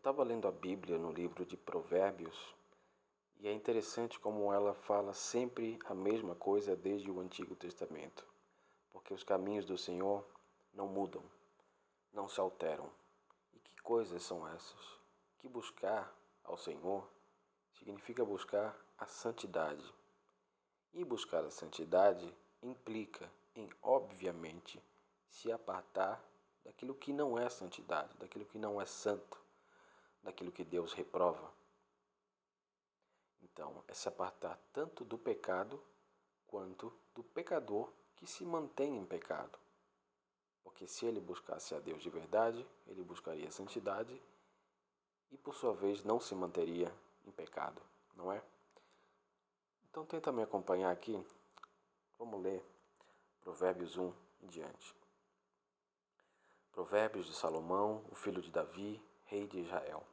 estava lendo a Bíblia no livro de Provérbios e é interessante como ela fala sempre a mesma coisa desde o Antigo Testamento, porque os caminhos do Senhor não mudam, não se alteram. E que coisas são essas? Que buscar ao Senhor significa buscar a santidade. E buscar a santidade implica em, obviamente, se apartar daquilo que não é santidade, daquilo que não é santo, daquilo que Deus reprova. Então, é se apartar tanto do pecado quanto do pecador que se mantém em pecado. Porque se ele buscasse a Deus de verdade, ele buscaria a santidade e, por sua vez, não se manteria em pecado, não é? Então, tenta me acompanhar aqui. Vamos ler Provérbios 1 em diante. Provérbios de Salomão, o filho de Davi, rei de Israel,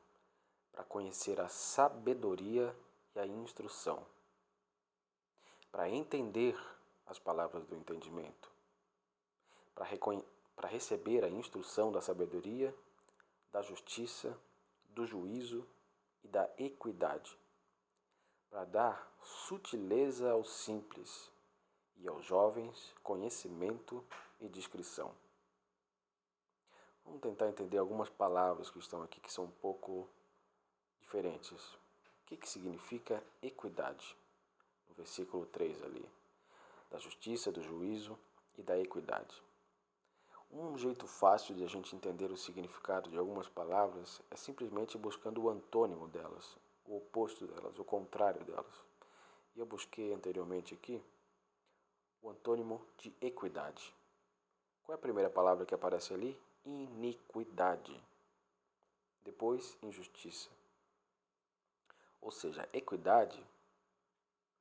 para conhecer a sabedoria e a instrução, para entender as palavras do entendimento, para receber a instrução da sabedoria, da justiça, do juízo e da equidade, para dar sutileza aos simples e aos jovens conhecimento e discrição. Vamos tentar entender algumas palavras que estão aqui que são um pouco diferentes. O que significa equidade? No versículo 3 ali, da justiça, do juízo e da equidade. Um jeito fácil de a gente entender o significado de algumas palavras é simplesmente buscando o antônimo delas, o oposto delas, o contrário delas. E eu busquei anteriormente aqui o antônimo de equidade. Qual é a primeira palavra que aparece ali? Iniquidade. Depois, injustiça. Ou seja, equidade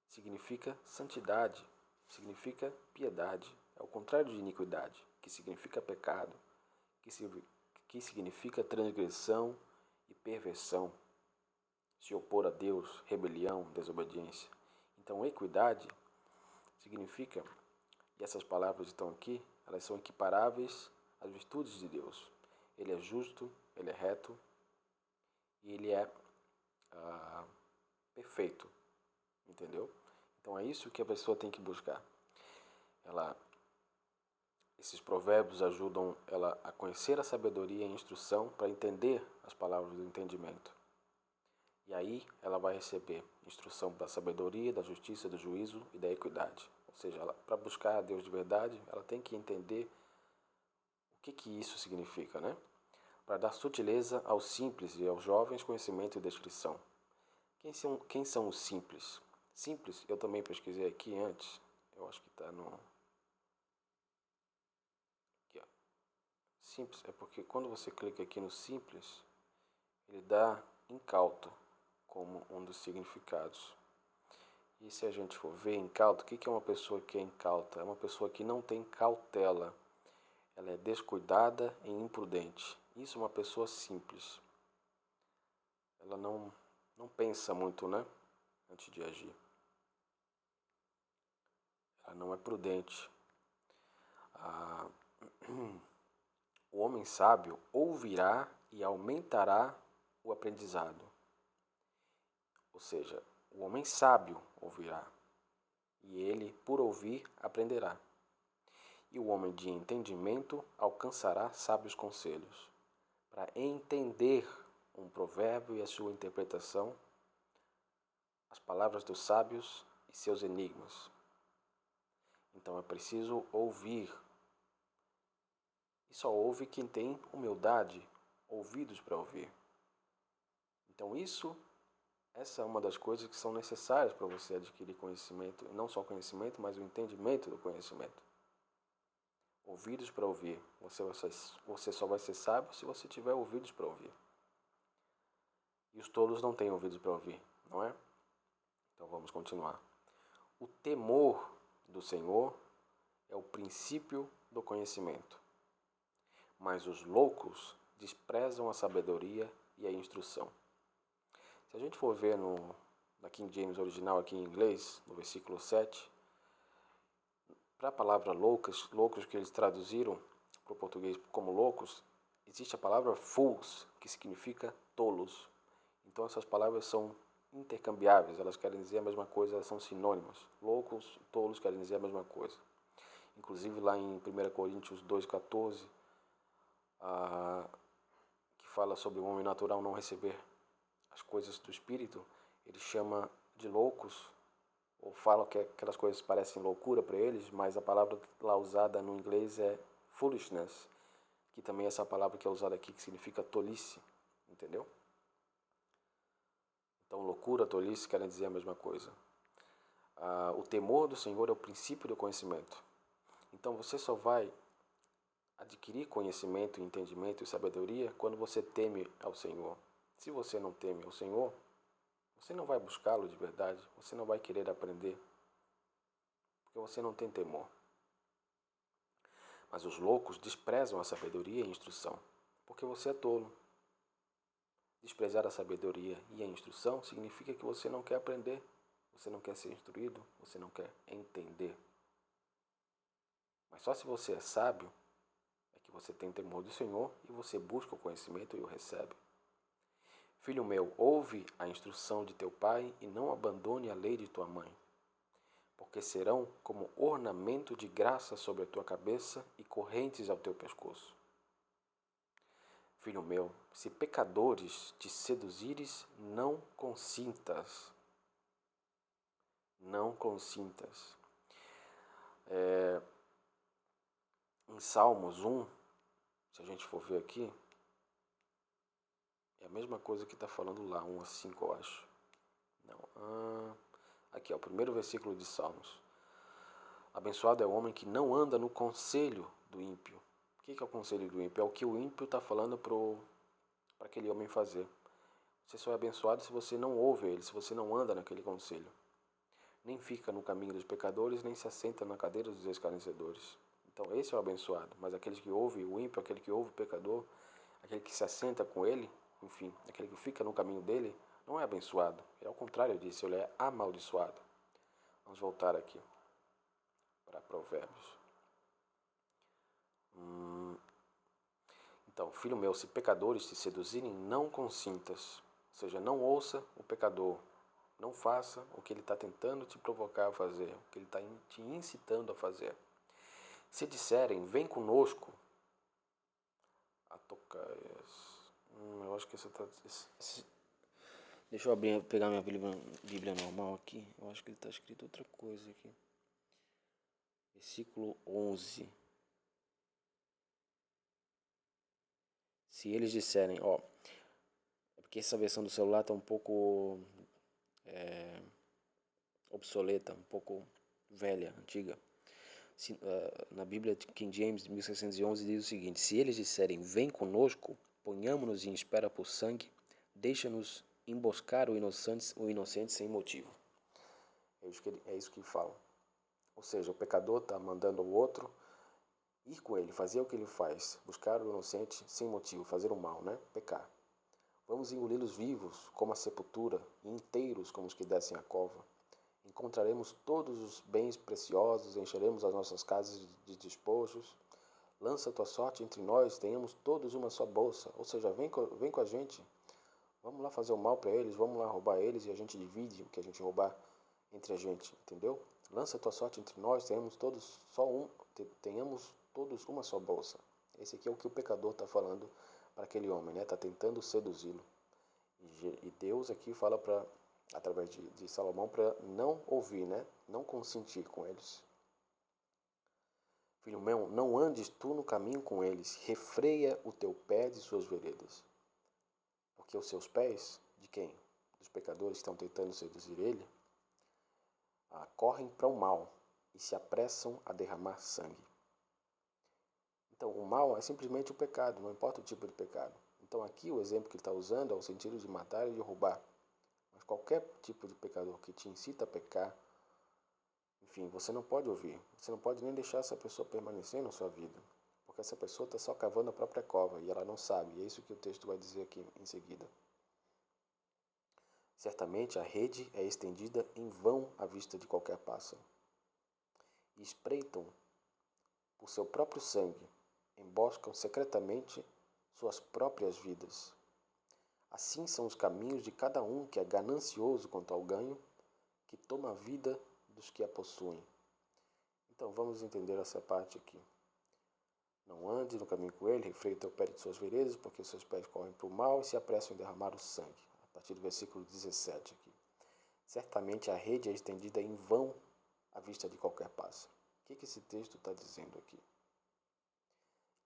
significa santidade, significa piedade. É o contrário de iniquidade, que significa pecado, que significa transgressão e perversão, se opor a Deus, rebelião, desobediência. Então, equidade significa, e essas palavras estão aqui, elas são equiparáveis às virtudes de Deus. Ele é justo, ele é reto e ele é perfeito, entendeu? Então é isso que a pessoa tem que buscar. Esses provérbios ajudam ela a conhecer a sabedoria e a instrução para entender as palavras do entendimento. E aí ela vai receber instrução da sabedoria, da justiça, do juízo e da equidade. Ou seja, para buscar a Deus de verdade, ela tem que entender o que isso significa, né? Para dar sutileza aos simples e aos jovens conhecimento e descrição. Quem são os simples? Simples, eu também pesquisei aqui antes. Eu acho que está no... Aqui, ó. Simples é porque quando você clica aqui no simples, ele dá incauto como um dos significados. E se a gente for ver incauto, o que é uma pessoa que é incauta? É uma pessoa que não tem cautela. Ela é descuidada e imprudente. Isso é uma pessoa simples. Ela não pensa muito, né? Antes de agir. Ela não é prudente. O homem sábio ouvirá e aumentará o aprendizado. Ou seja, o homem sábio ouvirá e ele, por ouvir, aprenderá. E o homem de entendimento alcançará sábios conselhos. Para entender um provérbio e a sua interpretação, as palavras dos sábios e seus enigmas. Então é preciso ouvir. E só ouve quem tem humildade, ouvidos para ouvir. Então essa é uma das coisas que são necessárias para você adquirir conhecimento, não só conhecimento, mas o entendimento do conhecimento. Ouvidos para ouvir. Você só vai ser sábio se você tiver ouvidos para ouvir. E os tolos não têm ouvidos para ouvir, não é? Então vamos continuar. O temor do Senhor é o princípio do conhecimento, mas os loucos desprezam a sabedoria e a instrução. Se a gente for ver na King James original aqui em inglês, no versículo 7, para a palavra loucos que eles traduziram para o português como loucos, existe a palavra fools, que que significa tolos. Então essas palavras são intercambiáveis, elas querem dizer a mesma coisa, elas são sinônimas. Loucos, tolos querem dizer a mesma coisa. Inclusive lá em 1 Coríntios 2,14, que fala sobre o homem natural não receber as coisas do Espírito, ele chama de loucos, ou fala que aquelas coisas parecem loucura para eles, mas a palavra lá usada no inglês é foolishness, que também é essa palavra que é usada aqui, que significa tolice, entendeu? Então, loucura, tolice querem dizer a mesma coisa. O temor do Senhor é o princípio do conhecimento. Então, você só vai adquirir conhecimento, entendimento e sabedoria quando você teme ao Senhor. Se você não teme ao Senhor, você não vai buscá-lo de verdade, você não vai querer aprender, porque você não tem temor. Mas os loucos desprezam a sabedoria e a instrução, porque você é tolo. Desprezar a sabedoria e a instrução significa que você não quer aprender, você não quer ser instruído, você não quer entender. Mas só se você é sábio é que você tem temor do Senhor e você busca o conhecimento e o recebe. Filho meu, ouve a instrução de teu pai e não abandone a lei de tua mãe, porque serão como ornamento de graça sobre a tua cabeça e correntes ao teu pescoço. Filho meu, se pecadores te seduzires, não consintas. Não consintas. Em Salmos 1, se a gente for ver aqui, é a mesma coisa que está falando lá, 1 a 5, eu acho. Não, aqui, ó, o primeiro versículo de Salmos. Abençoado é o homem que não anda no conselho do ímpio. O que é o conselho do ímpio? É o que o ímpio está falando para aquele homem fazer. Você só é abençoado se você não ouve ele, se você não anda naquele conselho. Nem fica no caminho dos pecadores, nem se assenta na cadeira dos escarnecedores. Então esse é o abençoado. Mas aquele que ouve o ímpio, aquele que ouve o pecador, aquele que se assenta com ele, enfim, aquele que fica no caminho dele, não é abençoado. É ao contrário disso, ele é amaldiçoado. Vamos voltar aqui para Provérbios. Então, filho meu, se pecadores te seduzirem, não consintas. Ou seja, não ouça o pecador. Não faça o que ele está tentando te provocar a fazer, o que ele está te incitando a fazer. Se disserem, vem conosco a Tocaias. Eu acho que esse está... Deixa eu pegar minha Bíblia normal aqui. Eu acho que ele está escrito outra coisa aqui. Versículo 11. Se eles disserem, ó, é porque essa versão do celular está um pouco obsoleta, um pouco velha, antiga. Na Bíblia de King James, 1611, diz o seguinte: se eles disserem, vem conosco, ponhamos-nos em espera por sangue, deixa-nos emboscar o inocente sem motivo. É isso que ele fala. Ou seja, o pecador está mandando o outro ir com ele, fazer o que ele faz, buscar o inocente sem motivo, fazer o mal, né? Pecar. Vamos engoli-los vivos como a sepultura e inteiros como os que descem a cova. Encontraremos todos os bens preciosos, encheremos as nossas casas de despojos. Lança tua sorte entre nós, tenhamos todos uma só bolsa. Ou seja, vem com a gente. Vamos lá fazer o mal para eles, vamos lá roubar eles e a gente divide o que a gente roubar entre a gente, entendeu? Lança tua sorte entre nós, tenhamos todos uma só bolsa. Esse aqui é o que o pecador está falando para aquele homem, né? Está tentando seduzi-lo. E Deus aqui fala através de Salomão para não ouvir, né? Não consentir com eles. Filho meu, não andes tu no caminho com eles, refreia o teu pé de suas veredas. Porque os seus pés, de quem? Dos pecadores que estão tentando seduzir ele, correm para o mal e se apressam a derramar sangue. Então, o mal é simplesmente o pecado, não importa o tipo de pecado. Então, aqui o exemplo que ele está usando é o sentido de matar e de roubar. Mas qualquer tipo de pecador que te incita a pecar, enfim, você não pode ouvir. Você não pode nem deixar essa pessoa permanecer na sua vida. Porque essa pessoa está só cavando a própria cova e ela não sabe. E é isso que o texto vai dizer aqui em seguida. Certamente a rede é estendida em vão à vista de qualquer pássaro. E espreitam por seu próprio sangue, emboscam secretamente suas próprias vidas. Assim são os caminhos de cada um que é ganancioso quanto ao ganho, que toma a vida dos que a possuem. Então vamos entender essa parte aqui. Não ande no caminho com ele, refreia o teu pé de suas veredas, porque seus pés correm para o mal e se apressam em derramar o sangue. A partir do versículo 17 aqui. Certamente a rede é estendida em vão à vista de qualquer pássaro. O que esse texto está dizendo aqui?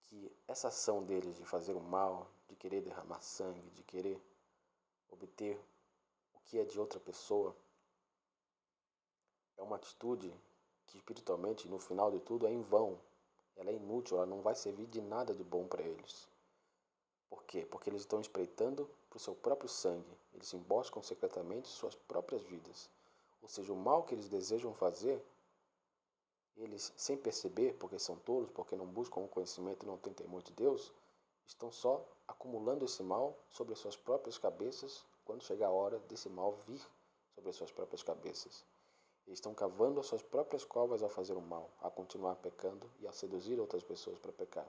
Que essa ação deles de fazer o mal, de querer derramar sangue, de querer obter o que é de outra pessoa, é uma atitude que espiritualmente, no final de tudo, é em vão. Ela é inútil, ela não vai servir de nada de bom para eles. Por quê? Porque eles estão espreitando para o seu próprio sangue. Eles emboscam secretamente suas próprias vidas. Ou seja, o mal que eles desejam fazer, eles, sem perceber, porque são tolos, porque não buscam o conhecimento e não têm temor de Deus, estão só acumulando esse mal sobre as suas próprias cabeças quando chega a hora desse mal vir sobre as suas próprias cabeças. Eles estão cavando as suas próprias covas ao fazer o mal, a continuar pecando e a seduzir outras pessoas para pecar.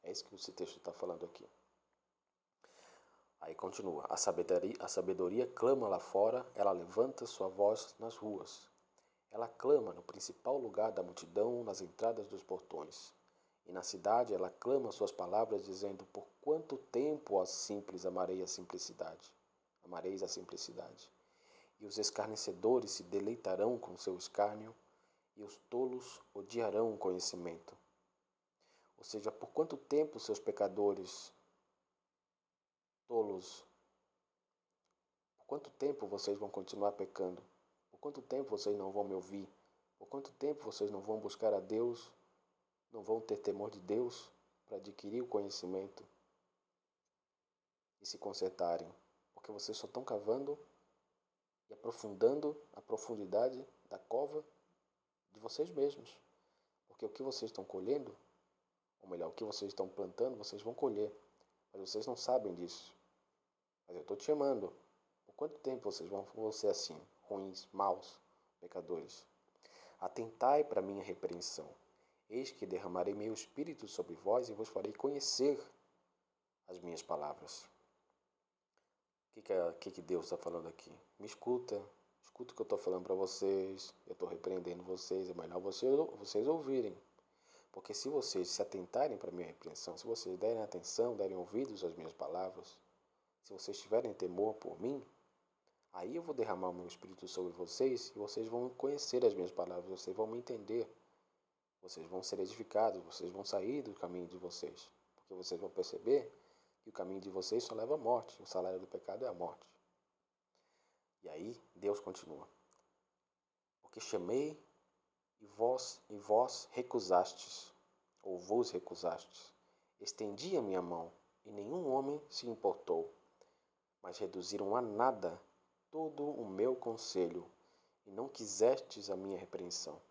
É isso que esse texto está falando aqui. Aí continua, a sabedoria clama lá fora, ela levanta sua voz nas ruas. Ela clama no principal lugar da multidão, nas entradas dos portões. E na cidade ela clama suas palavras, dizendo, por quanto tempo, ó simples, amarei a simplicidade. Amareis a simplicidade. E os escarnecedores se deleitarão com seu escárnio, e os tolos odiarão o conhecimento. Ou seja, por quanto tempo seus pecadores tolos, por quanto tempo vocês vão continuar pecando? Por quanto tempo vocês não vão me ouvir? Por quanto tempo vocês não vão buscar a Deus? Não vão ter temor de Deus para adquirir o conhecimento e se consertarem? Porque vocês só estão cavando e aprofundando a profundidade da cova de vocês mesmos. Porque o que vocês estão colhendo, ou melhor, o que vocês estão plantando, vocês vão colher. Mas vocês não sabem disso. Mas eu estou te chamando. Por quanto tempo vocês vão ser assim, ruins, maus, pecadores? Atentai para minha repreensão. Eis que derramarei meu espírito sobre vós e vos farei conhecer as minhas palavras. O que Deus está falando aqui? Me escuta o que eu estou falando para vocês, eu estou repreendendo vocês, é melhor vocês ouvirem. Porque se vocês se atentarem para a minha repreensão, se vocês derem atenção, derem ouvidos às minhas palavras, se vocês tiverem temor por mim, aí eu vou derramar o meu espírito sobre vocês e vocês vão conhecer as minhas palavras, vocês vão me entender. Vocês vão ser edificados, vocês vão sair do caminho de vocês. Porque vocês vão perceber que o caminho de vocês só leva à morte. O salário do pecado é a morte. E aí Deus continua. Porque chamei e vós recusastes, ou vos recusastes. Estendi a minha mão e nenhum homem se importou. Mas reduziram a nada todo o meu conselho e não quisestes a minha repreensão.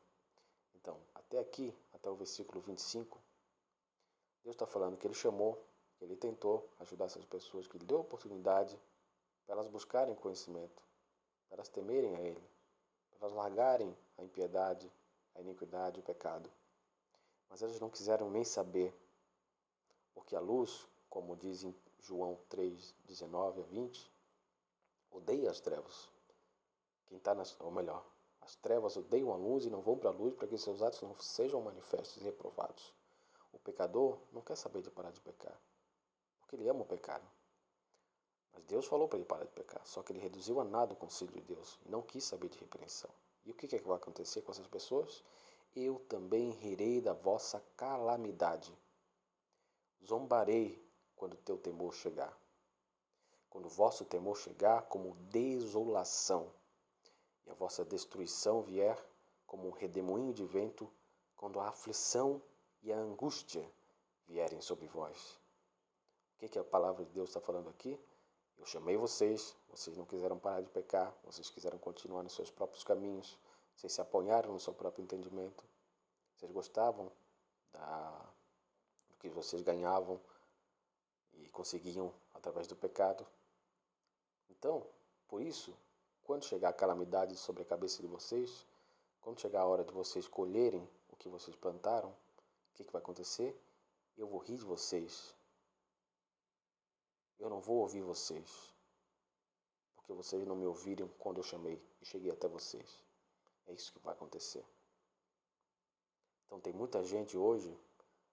Então, até aqui, até o versículo 25, Deus está falando que Ele chamou, que Ele tentou ajudar essas pessoas, que Ele deu oportunidade para elas buscarem conhecimento, para elas temerem a Ele, para elas largarem a impiedade, a iniquidade, o pecado. Mas elas não quiseram nem saber, porque a luz, como diz em João 3, 19 a 20, odeia as trevas. Quem está ou melhor, as trevas odeiam a luz e não vão para a luz para que seus atos não sejam manifestos e reprovados. O pecador não quer saber de parar de pecar, porque ele ama o pecado. Mas Deus falou para ele parar de pecar, só que ele reduziu a nada o conselho de Deus e não quis saber de repreensão. E o que vai acontecer com essas pessoas? Eu também rirei da vossa calamidade. Zombarei quando teu temor chegar. Quando o vosso temor chegar como desolação e a vossa destruição vier como um redemoinho de vento, quando a aflição e a angústia vierem sobre vós. O que a palavra de Deus está falando aqui? Eu chamei vocês, vocês não quiseram parar de pecar, vocês quiseram continuar nos seus próprios caminhos, vocês se apoiaram no seu próprio entendimento, vocês gostavam do que vocês ganhavam e conseguiam através do pecado. Então, por isso, quando chegar a calamidade sobre a cabeça de vocês, quando chegar a hora de vocês colherem o que vocês plantaram, o que vai acontecer? Eu vou rir de vocês. Eu não vou ouvir vocês, porque vocês não me ouviram quando eu chamei e cheguei até vocês. É isso que vai acontecer. Então tem muita gente hoje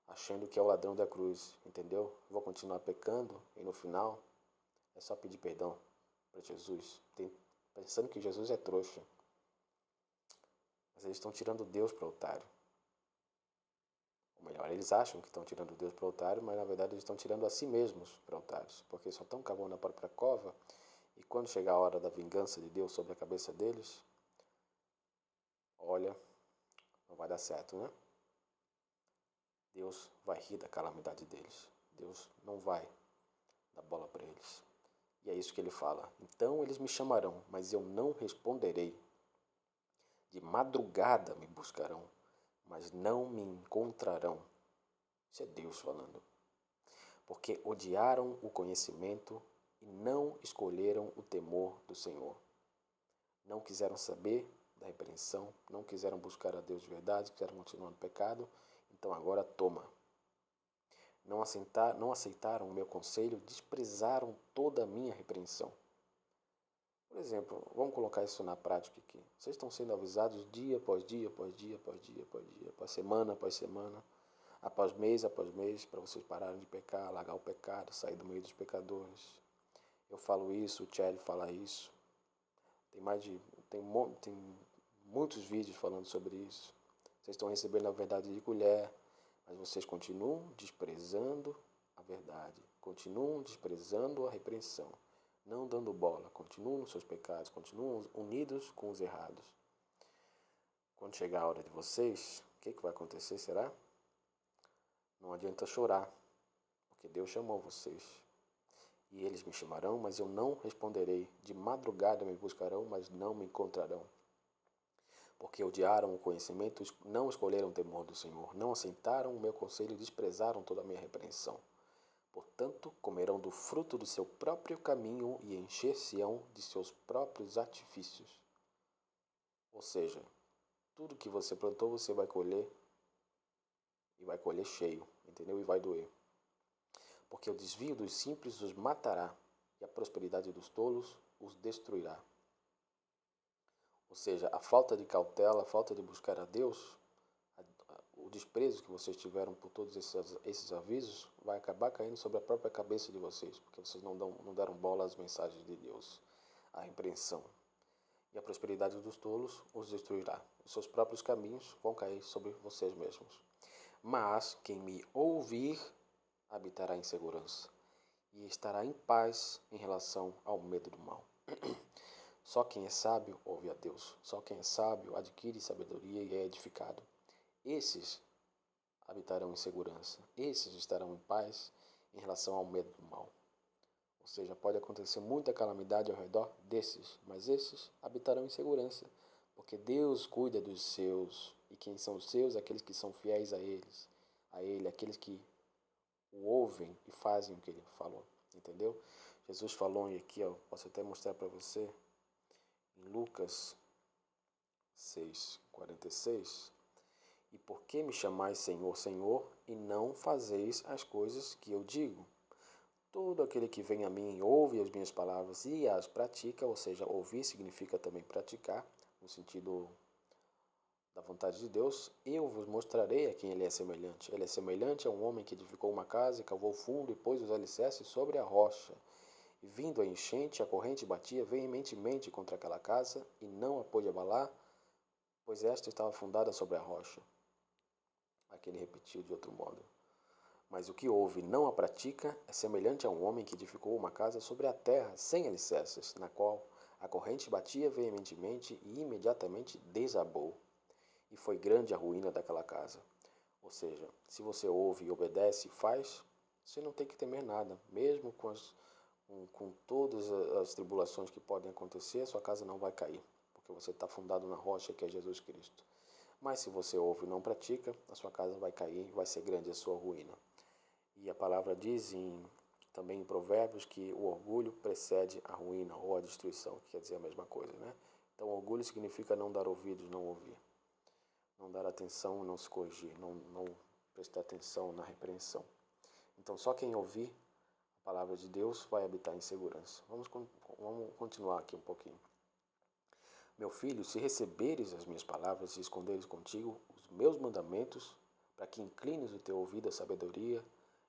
achando que é o ladrão da cruz, entendeu? Vou continuar pecando e no final é só pedir perdão para Jesus, pensando que Jesus é trouxa. Mas eles estão tirando Deus para o altar. Ou melhor, eles acham que estão tirando Deus para o altar, mas na verdade eles estão tirando a si mesmos para altares, porque só estão cavando na própria cova, e quando chegar a hora da vingança de Deus sobre a cabeça deles, olha, não vai dar certo, né? Deus vai rir da calamidade deles. Deus não vai dar bola para eles. E é isso que ele fala. Então eles me chamarão, mas eu não responderei. De madrugada me buscarão, mas não me encontrarão. Isso é Deus falando. Porque odiaram o conhecimento e não escolheram o temor do Senhor. Não quiseram saber da repreensão, não quiseram buscar a Deus de verdade, quiseram continuar no pecado. Então agora toma. Não aceitaram o meu conselho, desprezaram toda a minha repreensão. Por exemplo, vamos colocar isso na prática aqui. Vocês estão sendo avisados dia após dia, após dia, após dia, após semana, após mês, para vocês pararem de pecar, largar o pecado, sair do meio dos pecadores. Eu falo isso, o Thierry fala isso. Tem muitos vídeos falando sobre isso. Vocês estão recebendo a verdade de colher, mas vocês continuam desprezando a verdade, continuam desprezando a repreensão, não dando bola, continuam nos seus pecados, continuam unidos com os errados. Quando chegar a hora de vocês, o que vai acontecer, será? Não adianta chorar, porque Deus chamou vocês. E eles me chamarão, mas eu não responderei. De madrugada me buscarão, mas não me encontrarão. Porque odiaram o conhecimento, não escolheram o temor do Senhor, não aceitaram o meu conselho e desprezaram toda a minha repreensão. Portanto, comerão do fruto do seu próprio caminho e encher-se-ão de seus próprios artifícios. Ou seja, tudo que você plantou você vai colher, e vai colher cheio, entendeu? E vai doer. Porque o desvio dos simples os matará, e a prosperidade dos tolos os destruirá. Ou seja, a falta de cautela, a falta de buscar a Deus, o desprezo que vocês tiveram por todos esses avisos, vai acabar caindo sobre a própria cabeça de vocês, porque vocês não deram bola às mensagens de Deus, à repreensão. E a prosperidade dos tolos os destruirá. Os seus próprios caminhos vão cair sobre vocês mesmos. Mas quem me ouvir habitará em segurança e estará em paz em relação ao medo do mal. Só quem é sábio ouve a Deus. Só quem é sábio adquire sabedoria e é edificado. Esses habitarão em segurança. Esses estarão em paz em relação ao medo do mal. Ou seja, pode acontecer muita calamidade ao redor desses, mas esses habitarão em segurança, porque Deus cuida dos seus. E quem são os seus? Aqueles que são fiéis a Ele, aqueles que o ouvem e fazem o que Ele falou, entendeu? Jesus falou aqui, ó, posso até mostrar para você, em Lucas 6:46, e por que me chamais Senhor, Senhor, e não fazeis as coisas que eu digo? Todo aquele que vem a mim ouve as minhas palavras e as pratica, ou seja, ouvir significa também praticar, no sentido da vontade de Deus, eu vos mostrarei a quem ele é semelhante. Ele é semelhante a um homem que edificou uma casa e cavou fundo e pôs os alicerces sobre a rocha. E vindo a enchente, a corrente batia veementemente contra aquela casa e não a pôde abalar, pois esta estava fundada sobre a rocha. Aqui ele repetiu de outro modo. Mas o que ouve e não a pratica é semelhante a um homem que edificou uma casa sobre a terra sem alicerces, na qual a corrente batia veementemente e imediatamente desabou. E foi grande a ruína daquela casa. Ou seja, se você ouve e obedece e faz, você não tem que temer nada. Mesmo com todas as tribulações que podem acontecer, a sua casa não vai cair, porque você está fundado na rocha que é Jesus Cristo. Mas se você ouve e não pratica, a sua casa vai cair e vai ser grande a sua ruína. E a palavra diz também em Provérbios que o orgulho precede a ruína ou a destruição, que quer dizer a mesma coisa, né? Então, orgulho significa não dar ouvidos, não ouvir. Não dar atenção, não se corrigir, não prestar atenção na repreensão. Então, só quem ouvir A palavra de Deus vai habitar em segurança. Vamos continuar aqui um pouquinho. Meu filho, se receberes as minhas palavras e esconderes contigo os meus mandamentos, para que inclines o teu ouvido à sabedoria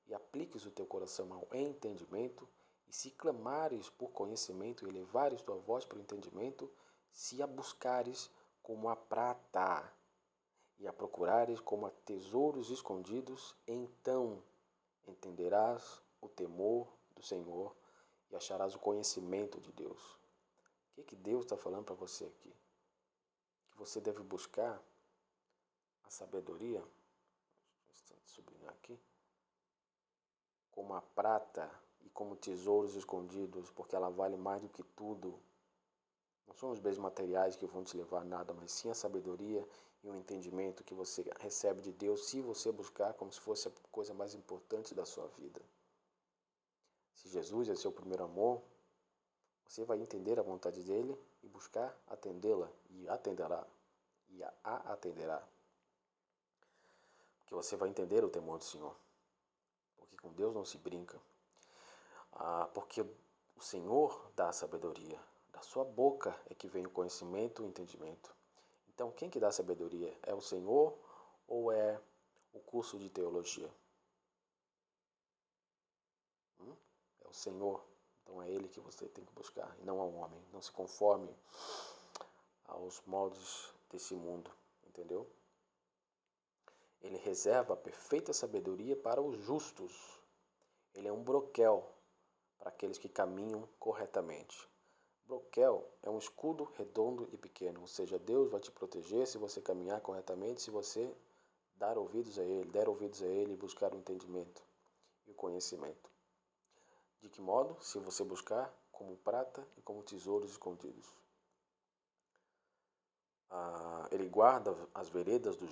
e apliques o teu coração ao entendimento, e se clamares por conhecimento e elevares tua voz para o entendimento, se a buscares como a prata e a procurares como a tesouros escondidos, então entenderás o temor do Senhor e acharás o conhecimento de Deus. O que Deus está falando para você aqui? Que você deve buscar a sabedoria, deixa eu sublinhar aqui, como a prata e como tesouros escondidos, porque ela vale mais do que tudo. Não são os bens materiais que vão te levar a nada, mas sim a sabedoria e o entendimento que você recebe de Deus se você buscar como se fosse a coisa mais importante da sua vida. Se Jesus é seu primeiro amor, você vai entender a vontade dele e buscar atendê-la e atenderá. E a atenderá. Porque você vai entender o temor do Senhor. Porque com Deus não se brinca. Porque o Senhor dá a sabedoria. Da sua boca é que vem o conhecimento e o entendimento. Então, quem que dá a sabedoria? É o Senhor ou é o curso de teologia? É o Senhor. Então é Ele que você tem que buscar, e não ao homem. Não se conforme aos moldes desse mundo, entendeu? Ele reserva a perfeita sabedoria para os justos. Ele é um broquel para aqueles que caminham corretamente. Broquel é um escudo redondo e pequeno, ou seja, Deus vai te proteger se você caminhar corretamente, se você der ouvidos a Ele e buscar o entendimento e o conhecimento. De que modo? Se você buscar como prata e como tesouros escondidos. Ele guarda as veredas do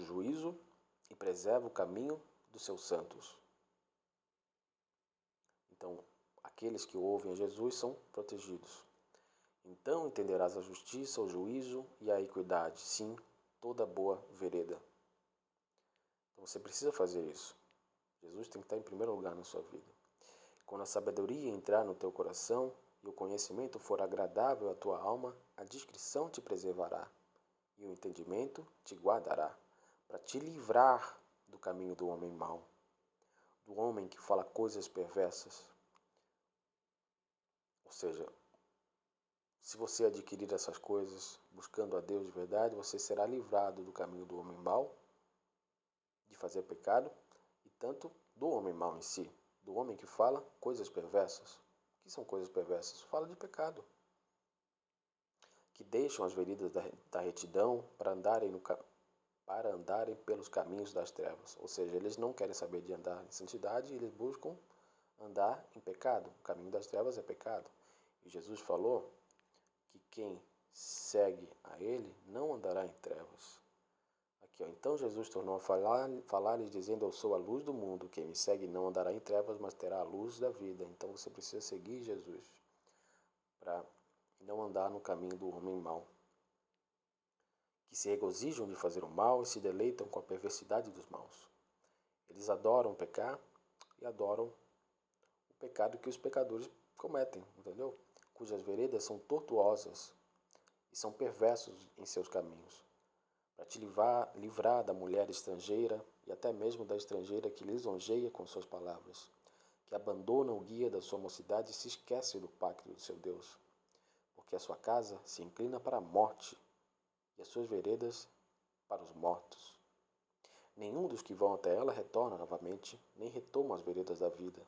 juízo e preserva o caminho dos seus santos. Então, aqueles que ouvem a Jesus são protegidos. Então entenderás a justiça, o juízo e a equidade, sim, toda boa vereda. Então você precisa fazer isso. Jesus tem que estar em primeiro lugar na sua vida. Quando a sabedoria entrar no teu coração e o conhecimento for agradável à tua alma, a discrição te preservará e o entendimento te guardará, para te livrar do caminho do homem mau, do homem que fala coisas perversas. Ou seja, se você adquirir essas coisas buscando a Deus de verdade, você será livrado do caminho do homem mau, de fazer pecado, e tanto do homem mau em si, do homem que fala coisas perversas. O que são coisas perversas? Fala de pecado. Que deixam as veredas da retidão para andarem pelos caminhos das trevas. Ou seja, eles não querem saber de andar em santidade, eles buscam andar em pecado. O caminho das trevas é pecado. E Jesus falou que quem segue a ele não andará em trevas. Aqui, ó. Então Jesus tornou a falar-lhes dizendo: eu sou a luz do mundo, quem me segue não andará em trevas, mas terá a luz da vida. Então você precisa seguir Jesus para não andar no caminho do homem mau, que se regozijam de fazer o mal e se deleitam com a perversidade dos maus. Eles adoram pecar e adoram o pecado que os pecadores cometem, entendeu? Cujas veredas são tortuosas e são perversos em seus caminhos, para te livrar da mulher estrangeira e até mesmo da estrangeira que lisonjeia com suas palavras, que abandona o guia da sua mocidade e se esquece do pacto do seu Deus, porque a sua casa se inclina para a morte e as suas veredas para os mortos. Nenhum dos que vão até ela retorna novamente, nem retoma as veredas da vida,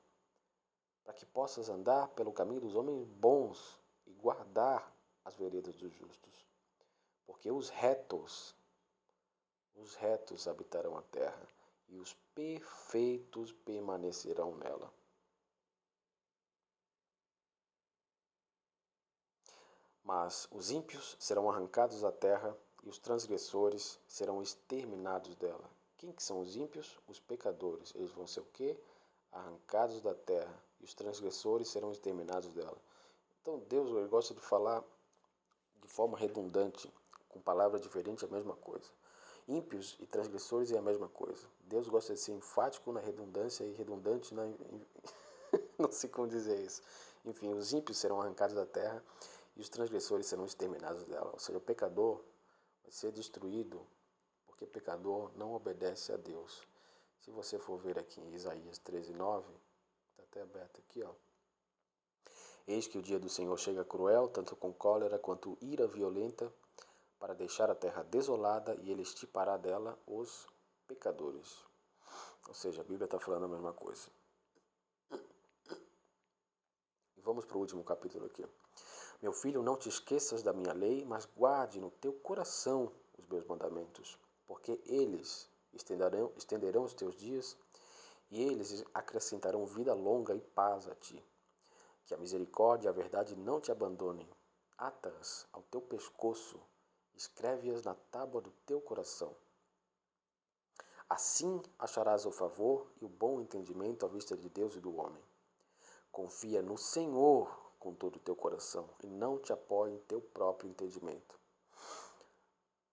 para que possas andar pelo caminho dos homens bons e guardar as veredas dos justos. Porque os retos habitarão a terra, e os perfeitos permanecerão nela. Mas os ímpios serão arrancados da terra, e os transgressores serão exterminados dela. Quem que são os ímpios? Os pecadores. Eles vão ser o quê? Arrancados da terra, e os transgressores serão exterminados dela. Então Deus gosta de falar de forma redundante, com palavras diferentes, a mesma coisa. Ímpios e transgressores é a mesma coisa. Deus gosta de ser enfático na redundância e redundante Não sei como dizer isso. Enfim, os ímpios serão arrancados da terra e os transgressores serão exterminados dela. Ou seja, o pecador vai ser destruído porque pecador não obedece a Deus. Se você for ver aqui em Isaías 13:9, está até aberto aqui, ó. Eis que o dia do Senhor chega cruel, tanto com cólera quanto ira violenta, para deixar a terra desolada e ele extirpará dela os pecadores. Ou seja, a Bíblia está falando a mesma coisa. E vamos para o último capítulo aqui. Meu filho, não te esqueças da minha lei, mas guarde no teu coração os meus mandamentos, porque eles estenderão os teus dias e eles acrescentarão vida longa e paz a ti. Que a misericórdia e a verdade não te abandonem. Ata-as ao teu pescoço, escreve-as na tábua do teu coração. Assim acharás o favor e o bom entendimento à vista de Deus e do homem. Confia no Senhor com todo o teu coração e não te apoie em teu próprio entendimento.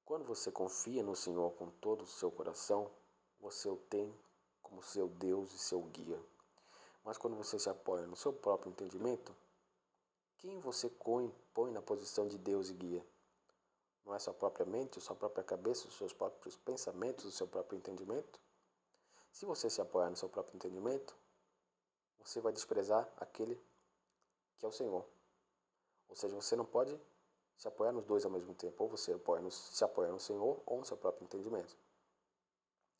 Quando você confia no Senhor com todo o seu coração, você o tem como seu Deus e seu guia. Mas quando você se apoia no seu próprio entendimento, quem você põe na posição de Deus e guia? Não é sua própria mente, sua própria cabeça, os seus próprios pensamentos, o seu próprio entendimento? Se você se apoiar no seu próprio entendimento, você vai desprezar aquele que é o Senhor. Ou seja, você não pode se apoiar nos dois ao mesmo tempo. Ou você se apoia no Senhor ou no seu próprio entendimento.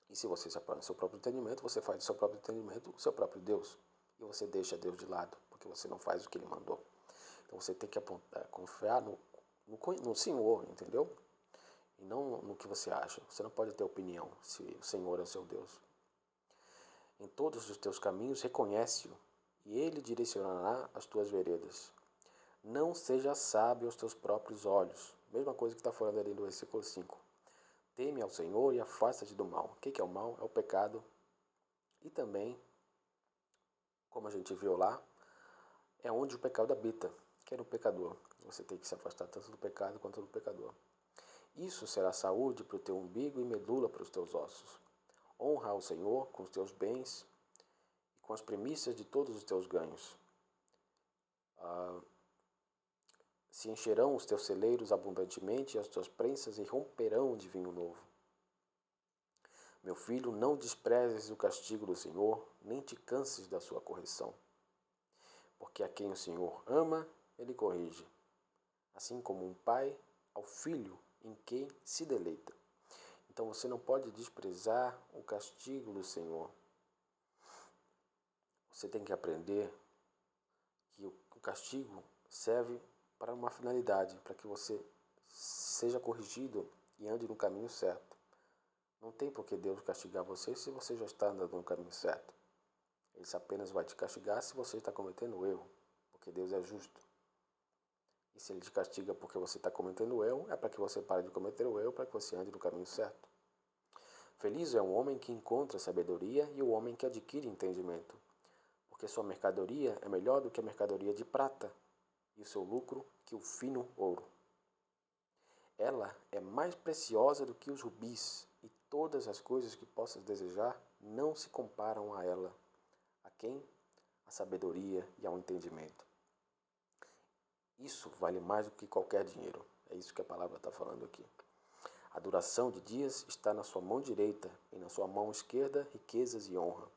E se você se apoia no seu próprio entendimento, você faz do seu próprio entendimento o seu próprio Deus. E você deixa Deus de lado, porque você não faz o que Ele mandou. Então você tem que confiar no Senhor, entendeu? E não no que você acha. Você não pode ter opinião se o Senhor é o seu Deus. Em todos os teus caminhos reconhece-o, e Ele direcionará as tuas veredas. Não seja sábio aos teus próprios olhos. Mesma coisa que está falando ali no versículo 5. Teme ao Senhor e afasta-te do mal. O que é o mal? É o pecado. E também, como a gente viu lá, é onde o pecado habita, que é no pecador. Você tem que se afastar tanto do pecado quanto do pecador. Isso será saúde para o teu umbigo e medula para os teus ossos. Honra ao Senhor com os teus bens e com as primícias de todos os teus ganhos. Se encherão os teus celeiros abundantemente e as tuas prensas irromperão de vinho novo. Meu filho, não desprezes o castigo do Senhor, nem te canses da sua correção. Porque a quem o Senhor ama, Ele corrige, assim como um pai ao filho em quem se deleita. Então você não pode desprezar o castigo do Senhor. Você tem que aprender que o castigo serve para uma finalidade, para que você seja corrigido e ande no caminho certo. Não tem por que Deus castigar você se você já está andando no caminho certo. Ele apenas vai te castigar se você está cometendo o erro, porque Deus é justo. E se Ele te castiga porque você está cometendo o erro, é para que você pare de cometer o erro, para que você ande no caminho certo. Feliz é o homem que encontra sabedoria e o homem que adquire entendimento, porque sua mercadoria é melhor do que a mercadoria de prata, e o seu lucro que o fino ouro. Ela é mais preciosa do que os rubis, e todas as coisas que possas desejar não se comparam a ela. A quem? A sabedoria e ao entendimento. Isso vale mais do que qualquer dinheiro. É isso que a palavra está falando aqui. A duração de dias está na sua mão direita, e na sua mão esquerda riquezas e honra.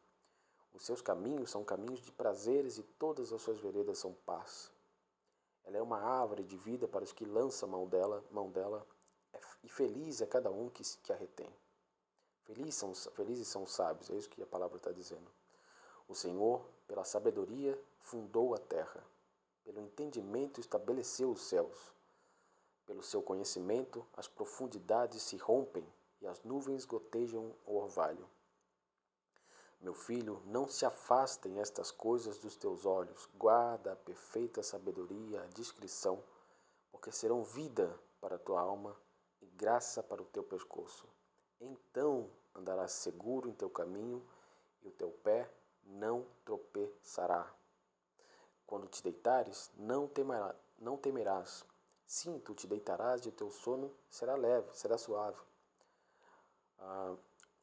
Os seus caminhos são caminhos de prazeres, e todas as suas veredas são paz. Ela é uma árvore de vida para os que lançam mão dela, e feliz é cada um que a retém. Felizes são os sábios, é isso que a palavra está dizendo. O Senhor, pela sabedoria, fundou a terra. Pelo entendimento estabeleceu os céus. Pelo seu conhecimento, as profundidades se rompem e as nuvens gotejam o orvalho. Meu filho, não se afastem estas coisas dos teus olhos. Guarda a perfeita sabedoria, a discrição, porque serão vida para a tua alma e graça para o teu pescoço. Então andarás seguro em teu caminho e o teu pé não tropeçará. Quando te deitares, não temerás. Sim, tu te deitarás e o teu sono será leve, será suave.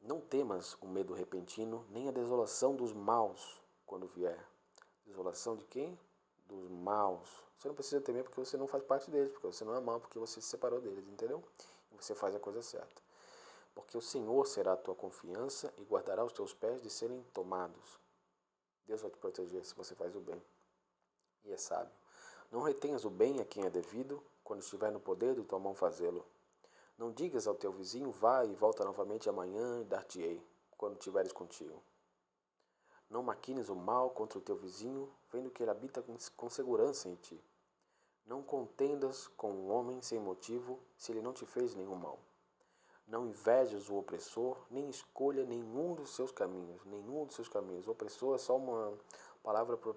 Não temas o medo repentino, nem a desolação dos maus quando vier. Desolação de quem? Dos maus. Você não precisa temer porque você não faz parte deles, porque você não é mau, porque você se separou deles, entendeu? E você faz a coisa certa. Porque o Senhor será a tua confiança e guardará os teus pés de serem tomados. Deus vai te proteger se você faz o bem. E é sábio. Não retenhas o bem a quem é devido, quando estiver no poder de tua mão fazê-lo. Não digas ao teu vizinho, vá e volta novamente amanhã e dar-te-ei, quando tiveres contigo. Não maquines o mal contra o teu vizinho, vendo que ele habita com segurança em ti. Não contendas com um homem sem motivo, se ele não te fez nenhum mal. Não invejes o opressor, nem escolha nenhum dos seus caminhos. Nenhum dos seus caminhos. O opressor é só uma palavra que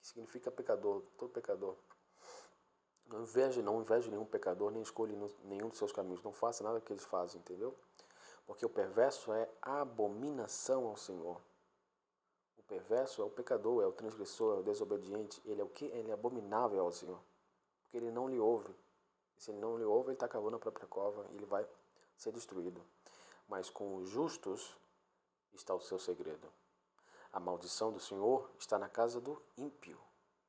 significa pecador, todo pecador. Não inveje nenhum pecador, nem escolha nenhum dos seus caminhos. Não faça nada que eles fazem, entendeu? Porque o perverso é abominação ao Senhor. O perverso é o pecador, é o transgressor, é o desobediente. Ele é o que? Ele é abominável ao Senhor. Porque ele não lhe ouve. E se ele não lhe ouve, ele está cavando a própria cova e ele vai ser destruído. Mas com os justos está o seu segredo. A maldição do Senhor está na casa do ímpio.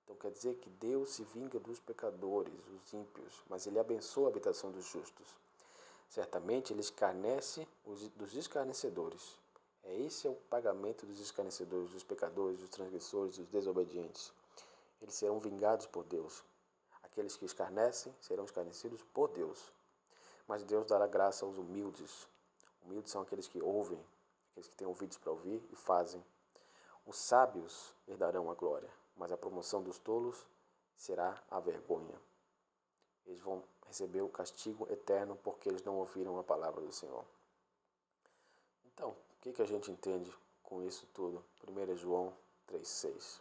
Então quer dizer que Deus se vinga dos pecadores, os ímpios, mas ele abençoa a habitação dos justos. Certamente ele escarnece dos escarnecedores. Esse é o pagamento dos escarnecedores, dos pecadores, dos transgressores, dos desobedientes. Eles serão vingados por Deus. Aqueles que escarnecem serão escarnecidos por Deus. Mas Deus dará graça aos humildes. Humildes são aqueles que ouvem, aqueles que têm ouvidos para ouvir e fazem. Os sábios herdarão a glória, mas a promoção dos tolos será a vergonha. Eles vão receber o castigo eterno porque eles não ouviram a palavra do Senhor. Então, o que a gente entende com isso tudo? 1 João 3,6.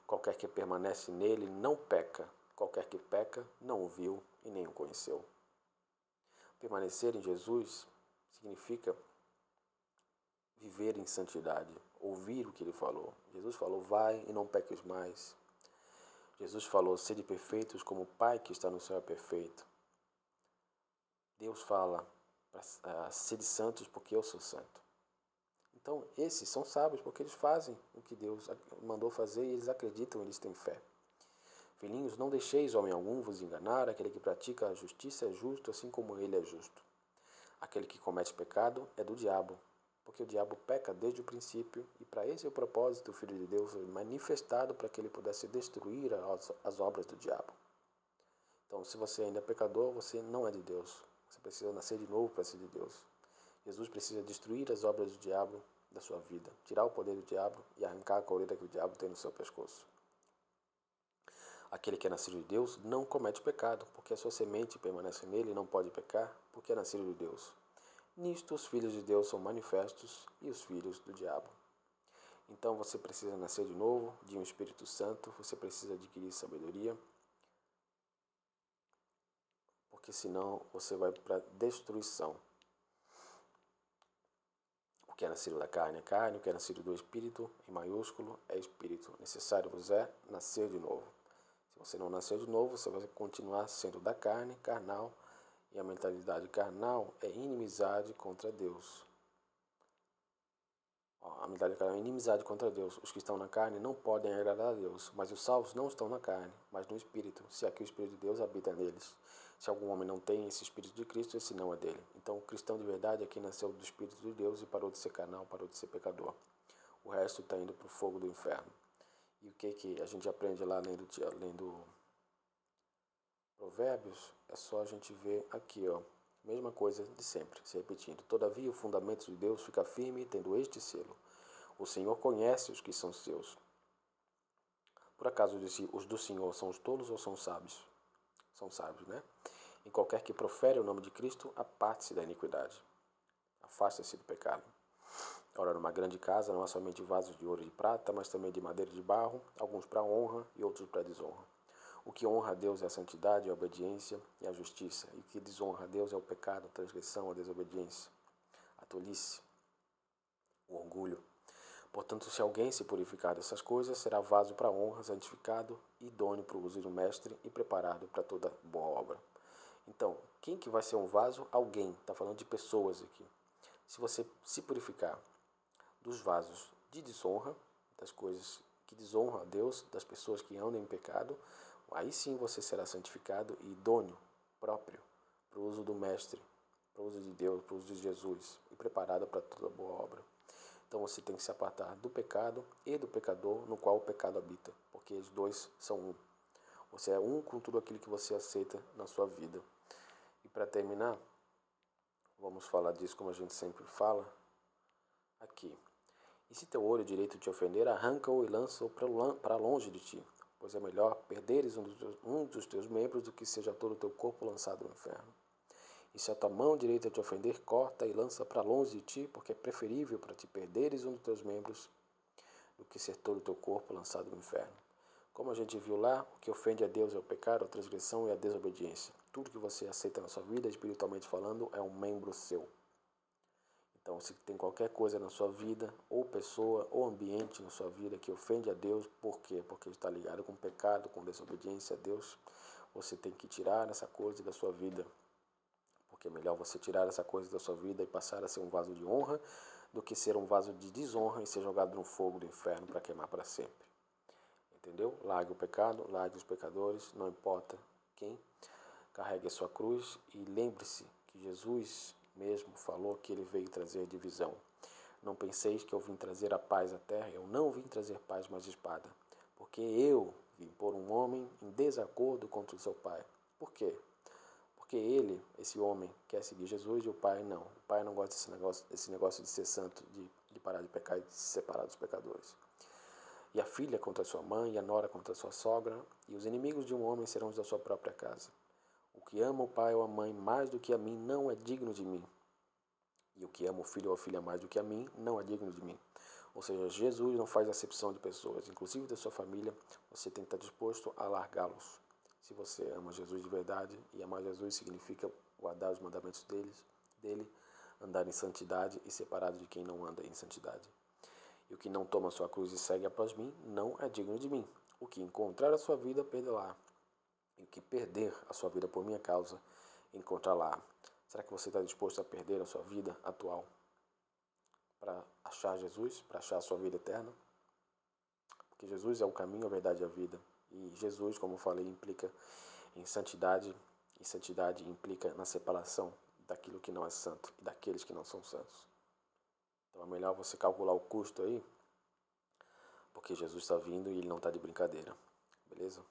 Qualquer que permanece nele não peca. Qualquer que peca não o viu e nem o conheceu. Permanecer em Jesus significa viver em santidade, ouvir o que ele falou. Jesus falou, vai e não peques mais. Jesus falou, sede perfeitos como o Pai que está no céu é perfeito. Deus fala, sede santos porque eu sou santo. Então, esses são sábios porque eles fazem o que Deus mandou fazer e eles acreditam, eles têm fé. Filhinhos, não deixeis homem algum vos enganar, aquele que pratica a justiça é justo, assim como ele é justo. Aquele que comete pecado é do diabo, porque o diabo peca desde o princípio, e para esse é o propósito do Filho de Deus manifestado para que ele pudesse destruir as obras do diabo. Então, se você ainda é pecador, você não é de Deus. Você precisa nascer de novo para ser de Deus. Jesus precisa destruir as obras do diabo da sua vida, tirar o poder do diabo e arrancar a coleira que o diabo tem no seu pescoço. Aquele que é nascido de Deus não comete pecado, porque a sua semente permanece nele e não pode pecar, porque é nascido de Deus. Nisto os filhos de Deus são manifestos e os filhos do diabo. Então você precisa nascer de novo, de um Espírito Santo, você precisa adquirir sabedoria, porque senão você vai para destruição. O que é nascido da carne é carne, o que é nascido do Espírito, em maiúsculo, é Espírito. Necessário vos é nascer de novo. Se você não nascer de novo, você vai continuar sendo da carne, carnal, e a mentalidade carnal é inimizade contra Deus. A mentalidade carnal é inimizade contra Deus. Os que estão na carne não podem agradar a Deus, mas os salvos não estão na carne, mas no Espírito, se aqui o Espírito de Deus habita neles. Se algum homem não tem esse Espírito de Cristo, esse não é dele. Então, o cristão de verdade é quem nasceu do Espírito de Deus e parou de ser carnal, parou de ser pecador. O resto está indo para o fogo do inferno. E o que a gente aprende lá lendo Provérbios? É só a gente ver aqui, ó. Mesma coisa de sempre, se repetindo. Todavia, o fundamento de Deus fica firme, tendo este selo. O Senhor conhece os que são seus. Por acaso os do Senhor são os tolos ou são os sábios? São sábios, né? E qualquer que profere o nome de Cristo, aparte-se da iniquidade. Afaste-se do pecado. Ora, numa grande casa não há somente vasos de ouro e de prata, mas também de madeira e de barro, alguns para honra e outros para desonra. O que honra a Deus é a santidade, a obediência e a justiça. E o que desonra a Deus é o pecado, a transgressão, a desobediência, a tolice, o orgulho. Portanto, se alguém se purificar dessas coisas, será vaso para honra, santificado, idôneo para o uso do mestre e preparado para toda boa obra. Então, quem que vai ser um vaso? Alguém. Está falando de pessoas aqui. Se você se purificar dos vasos de desonra, das coisas que desonra a Deus, das pessoas que andam em pecado, aí sim você será santificado e idôneo, próprio, para o uso do Mestre, para o uso de Deus, para o uso de Jesus, e preparado para toda boa obra. Então você tem que se apartar do pecado e do pecador no qual o pecado habita, porque os dois são um. Você é um com tudo aquilo que você aceita na sua vida. E para terminar, vamos falar disso como a gente sempre fala aqui. E se teu olho direito te ofender, arranca-o e lança-o para longe de ti, pois é melhor perderes um dos teus membros do que seja todo o teu corpo lançado no inferno. E se a tua mão direita te ofender, corta e lança para longe de ti, porque é preferível para ti perderes um dos teus membros do que ser todo o teu corpo lançado no inferno. Como a gente viu lá, o que ofende a Deus é o pecado, a transgressão e a desobediência. Tudo que você aceita na sua vida, espiritualmente falando, é um membro seu. Então, se tem qualquer coisa na sua vida, ou pessoa, ou ambiente na sua vida que ofende a Deus, por quê? Porque está ligado com pecado, com desobediência a Deus, você tem que tirar essa coisa da sua vida. Porque é melhor você tirar essa coisa da sua vida e passar a ser um vaso de honra do que ser um vaso de desonra e ser jogado no fogo do inferno para queimar para sempre. Entendeu? Largue o pecado, largue os pecadores, não importa quem, carregue a sua cruz e lembre-se que Jesus mesmo falou que ele veio trazer divisão. Não penseis que eu vim trazer a paz à terra, eu não vim trazer paz, mas espada. Porque eu vim pôr um homem em desacordo contra o seu pai. Por quê? Porque ele, esse homem, quer seguir Jesus e o pai não. O pai não gosta desse negócio de ser santo, de parar de pecar e de se separar dos pecadores. E a filha contra sua mãe, e a nora contra sua sogra, e os inimigos de um homem serão os da sua própria casa. O que ama o pai ou a mãe mais do que a mim não é digno de mim. E o que ama o filho ou a filha mais do que a mim não é digno de mim. Ou seja, Jesus não faz acepção de pessoas, inclusive da sua família, você tem que estar disposto a largá-los. Se você ama Jesus de verdade, e amar Jesus significa guardar os mandamentos dele, andar em santidade e separado de quem não anda em santidade. E o que não toma sua cruz e segue após mim, não é digno de mim. O que encontrar a sua vida, perderá. E o que perder a sua vida por minha causa, encontrará. Será que você está disposto a perder a sua vida atual para achar Jesus, para achar a sua vida eterna? Porque Jesus é o caminho, a verdade e a vida. E Jesus, como eu falei, implica em santidade, e santidade implica na separação daquilo que não é santo e daqueles que não são santos. Então é melhor você calcular o custo aí, porque Jesus está vindo e ele não está de brincadeira. Beleza?